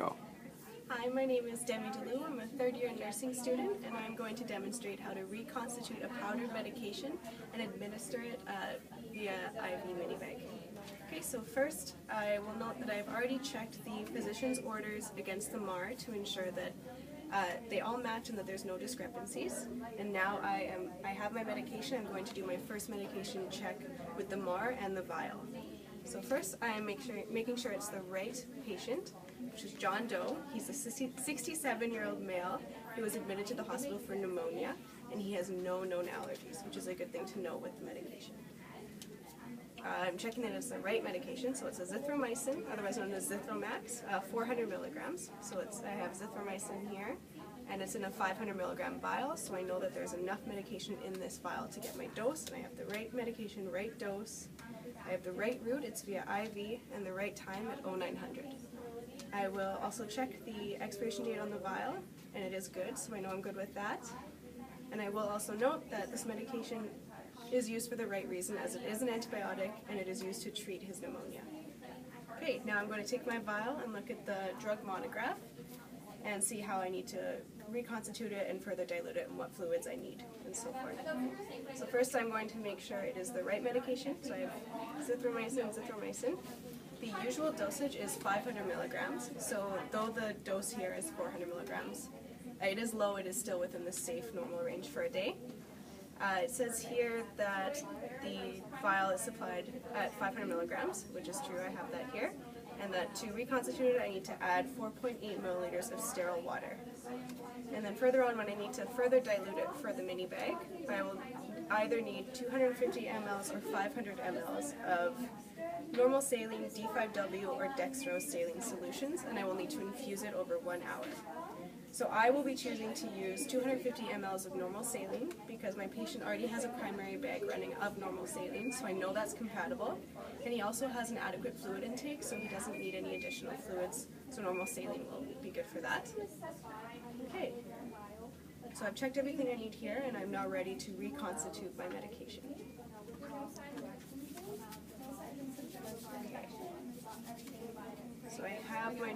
Go. Hi, my name is Demi DeLu. I'm a third-year nursing student, and I'm going to demonstrate how to reconstitute a powdered medication and administer it via IV mini bag. Okay, so first I will note that I've already checked the physician's orders against the MAR to ensure that they all match and that there's no discrepancies. And now I have my medication. I'm going to do my first medication check with the MAR and the vial. So first I am making sure it's the right patient, which is John Doe. He's a 67-year-old male who was admitted to the hospital for pneumonia, and he has no known allergies, which is a good thing to know with the medication. I'm checking that it's the right medication, so it's azithromycin, otherwise known as Zithromax, 400 milligrams. So I have zithromycin here, and it's in a 500 milligram vial, so I know that there's enough medication in this vial to get my dose, and I have the right medication, right dose. I have the right route, it's via IV, and the right time at 0900. I will also check the expiration date on the vial, and it is good, so I know I'm good with that. And I will also note that this medication is used for the right reason, as it is an antibiotic and it is used to treat his pneumonia. Okay, now I'm going to take my vial and look at the drug monograph and see how I need to reconstitute it and further dilute it and what fluids I need and so forth. So first I'm going to make sure it is the right medication. So I have zithromycin. The usual dosage is 500 milligrams, so though the dose here is 400 milligrams, it is low, it is still within the safe normal range for a day. It says here that the vial is supplied at 500 milligrams, which is true, I have that here, and that to reconstitute it I need to add 4.8 milliliters of sterile water. And then further on, when I need to further dilute it for the mini bag, I will either need 250 mLs or 500 mLs of normal saline, D5W, or dextrose saline solutions, and I will need to infuse it over 1 hour. So I will be choosing to use 250 mLs of normal saline because my patient already has a primary bag running of normal saline, so I know that's compatible. And he also has an adequate fluid intake, so he doesn't need any additional fluids, so normal saline will be good for that. Okay, so I've checked everything I need here, and I'm now ready to reconstitute my medication. So I have my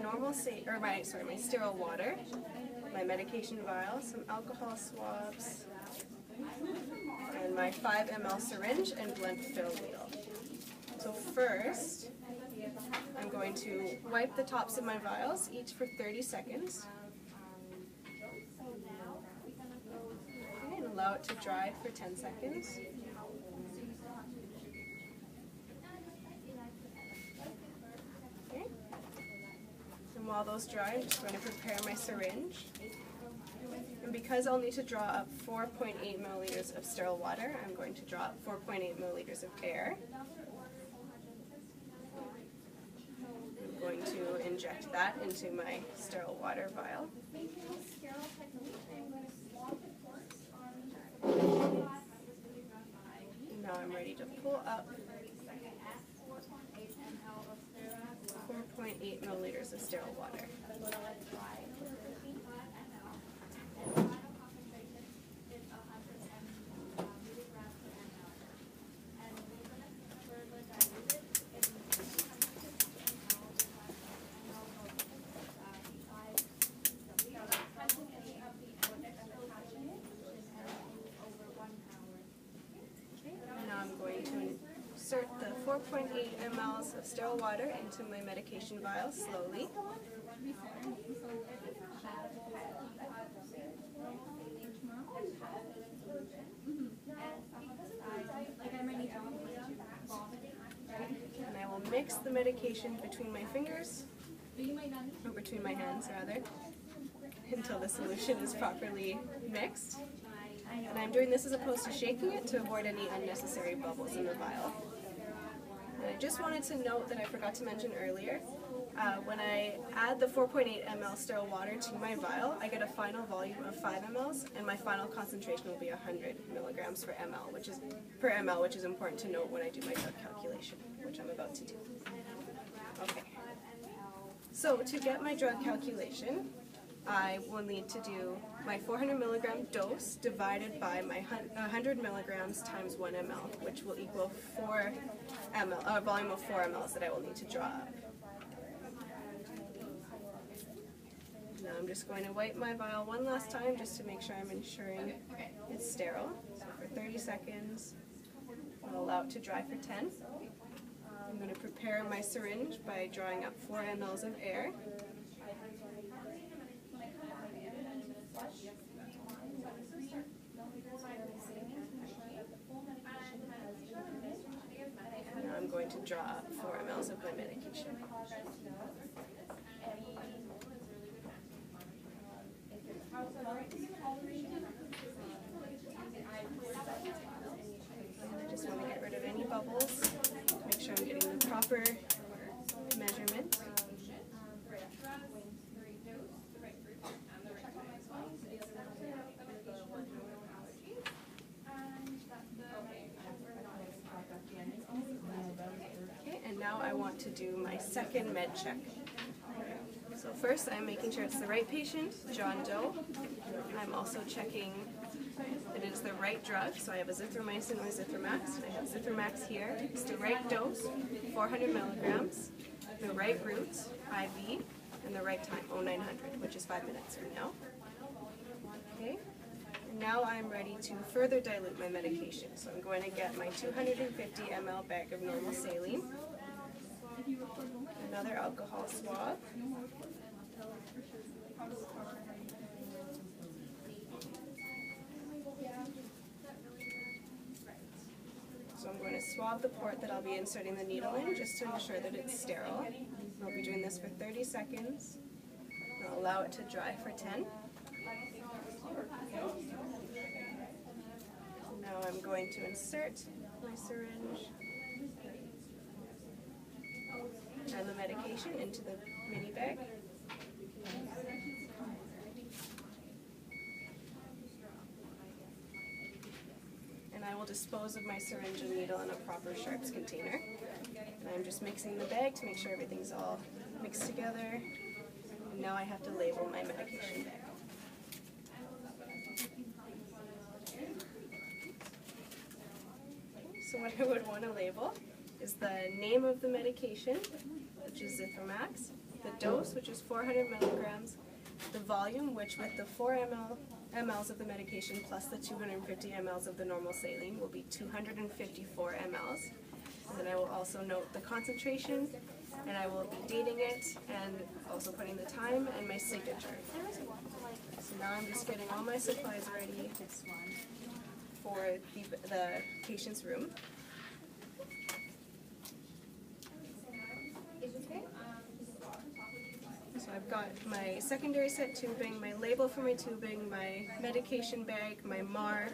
my sterile water, my medication vial, some alcohol swabs, and my 5 ml syringe and blend fill wheel. So first, I'm going to wipe the tops of my vials, each for 30 seconds. Okay, and allow it to dry for 10 seconds. While those dry, I'm just going to prepare my syringe. And because I'll need to draw up 4.8 milliliters of sterile water, I'm going to draw up 4.8 milliliters of air. I'm going to inject that into my sterile water vial. And now I'm ready to pull up 4.8 milliliters of sterile water. Now I'm going to insert the 4.8 mLs of sterile water into my medication vial slowly. And I will mix the medication between my fingers, or between my hands rather, until the solution is properly mixed. And I'm doing this as opposed to shaking it to avoid any unnecessary bubbles in the vial. And I just wanted to note that I forgot to mention earlier, when I add the 4.8 ml sterile water to my vial, I get a final volume of 5 mLs, and my final concentration will be 100 milligrams per ml, which is important to note when I do my drug calculation, which I'm about to do. Okay. So to get my drug calculation, I will need to do my 400 milligram dose divided by my 100 milligrams times 1 ml, which will equal 4 ml, a volume of 4 mLs that I will need to draw up. I'm just going to wipe my vial one last time just to make sure I'm ensuring it's sterile. So for 30 seconds, I'll allow it to dry for 10. I'm going to prepare my syringe by drawing up 4 mLs of air. Now I'm going to draw up 4 mLs of my medication. I just want to get rid of any bubbles, make sure I'm getting the proper measurement. Okay, and now I want to do my second med check. So first I'm making sure it's the right patient, John Doe. I'm also checking that it is the right drug, so I have azithromycin or zithromax. I have zithromax here. It's the right dose, 400 milligrams, the right route, IV, and the right time, 0900, which is 5 minutes from now. Okay, and now I'm ready to further dilute my medication. So I'm going to get my 250 ml bag of normal saline, another alcohol swab, so I'm going to swab the port that I'll be inserting the needle in just to ensure that it's sterile. I'll be doing this for 30 seconds. I'll allow it to dry for 10. Now I'm going to insert my syringe and the medication into the mini bag. And I will dispose of my syringe and needle in a proper sharps container. And I'm just mixing the bag to make sure everything's all mixed together. And now I have to label my medication bag. So what I would want to label is the name of the medication, which is zithromax, the dose, which is 400 milligrams, the volume, which with the 4 mLs of the medication plus the 250 mLs of the normal saline will be 254 mLs. And then I will also note the concentration, and I will be dating it and also putting the time and my signature. So now I'm just getting all my supplies ready for the patient's room. So I've got my secondary set tubing, my label for my tubing, my medication bag, my MAR,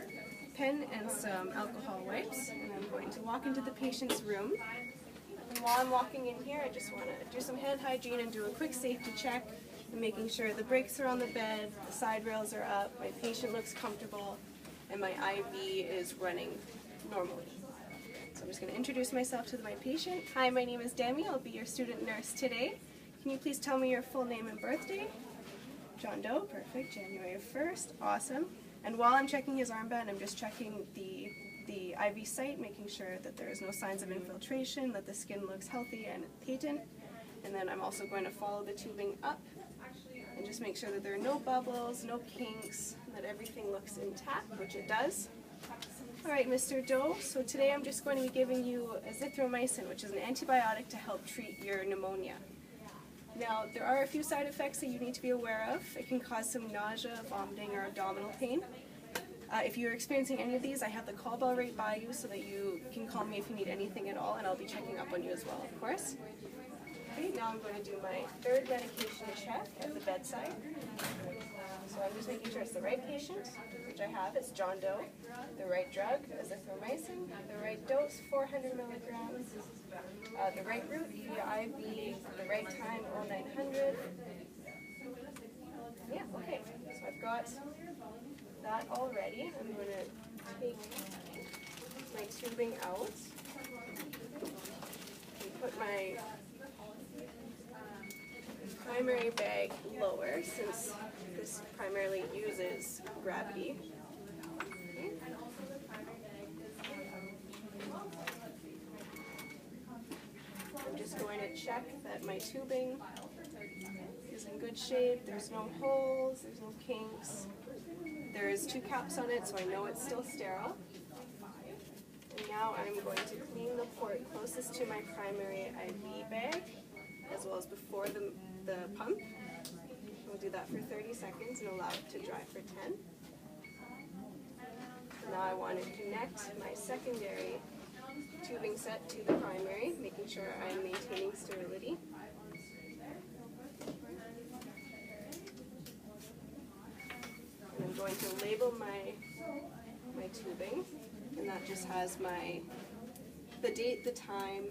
pen, and some alcohol wipes. And I'm going to walk into the patient's room. And while I'm walking in here, I just want to do some hand hygiene and do a quick safety check, and making sure the brakes are on the bed, the side rails are up, my patient looks comfortable, and my IV is running normally. So I'm just going to introduce myself to my patient. Hi, my name is Demi. I'll be your student nurse today. Can you please tell me your full name and birthday? John Doe, perfect. January 1st, awesome. And while I'm checking his armband, I'm just checking the IV site, making sure that there is no signs of infiltration, that the skin looks healthy and patent. And then I'm also going to follow the tubing up and just make sure that there are no bubbles, no kinks, that everything looks intact, which it does. All right, Mr. Doe, so today I'm just going to be giving you azithromycin, which is an antibiotic to help treat your pneumonia. Now, there are a few side effects that you need to be aware of. It can cause some nausea, vomiting, or abdominal pain. If you're experiencing any of these, I have the call bell right by you so that you can call me if you need anything at all, and I'll be checking up on you as well, of course. Okay, now I'm going to do my third medication check at the bedside. So I'm just making sure it's the right patient, which I have. It's John Doe. The right drug, azithromycin. The right dose, 400 milligrams. The right route, via IV. The right time, 0900. Yeah, okay. So I've got that all ready. I'm going to take my tubing out and put my primary bag lower, since this primarily uses gravity. Okay. I'm just going to check that my tubing is in good good shape, there's no holes, there's no kinks. There's 2 caps on it, so I know it's still sterile. And now I'm going to clean the port closest to my primary IV bag, as well as before the pump. We'll do that for 30 seconds and allow it to dry for 10. Now I want to connect my secondary tubing set to the primary, making sure I'm maintaining sterility. And I'm going to label my tubing, and that just has the date, the time,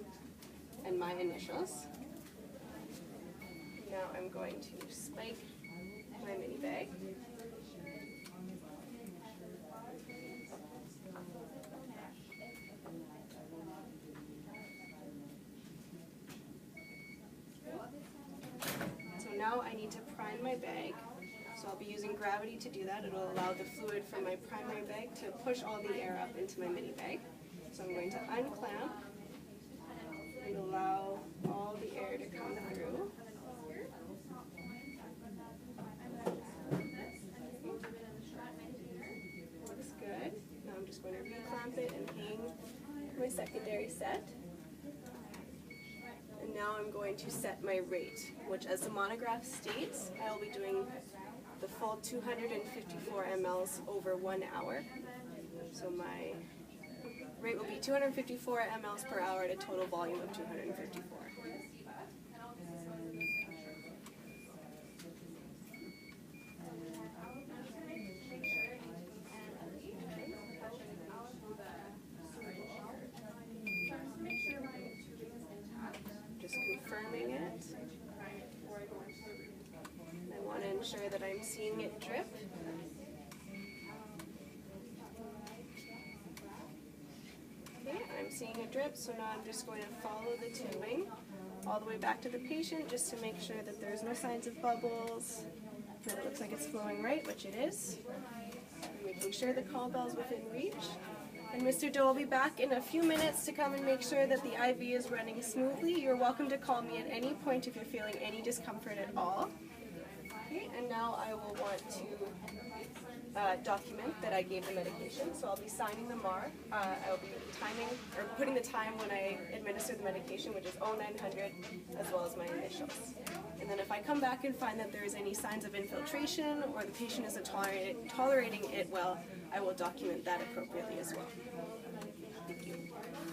and my initials. Now I'm going to spike my mini bag. So now I need to prime my bag. So I'll be using gravity to do that. It'll allow the fluid from my primary bag to push all the air up into my mini bag. So I'm going to unclamp and allow all the air to come through. Looks good. Now I'm just going to reclamp it and hang my secondary set. And now I'm going to set my rate, which as the monograph states, I will be doing the full 254 mLs over 1 hour. So my rate will be 254 mLs per hour at a total volume of 254. Just confirming it. I want to ensure that I'm seeing it drip. Okay, I'm seeing it drip, so now I'm just going to follow the tubing all the way back to the patient just to make sure that there's no signs of bubbles, that it looks like it's flowing right, which it is. I'm making sure the call bell's within reach. And Mr. Doe will be back in a few minutes to come and make sure that the IV is running smoothly. You're welcome to call me at any point if you're feeling any discomfort at all. Okay, and now I will want to document that I gave the medication. So I'll be signing the MAR. I'll be putting the time when I administer the medication, which is 0900, as well as my initials. And then if I come back and find that there's any signs of infiltration or the patient isn't tolerating it well, I will document that appropriately as well.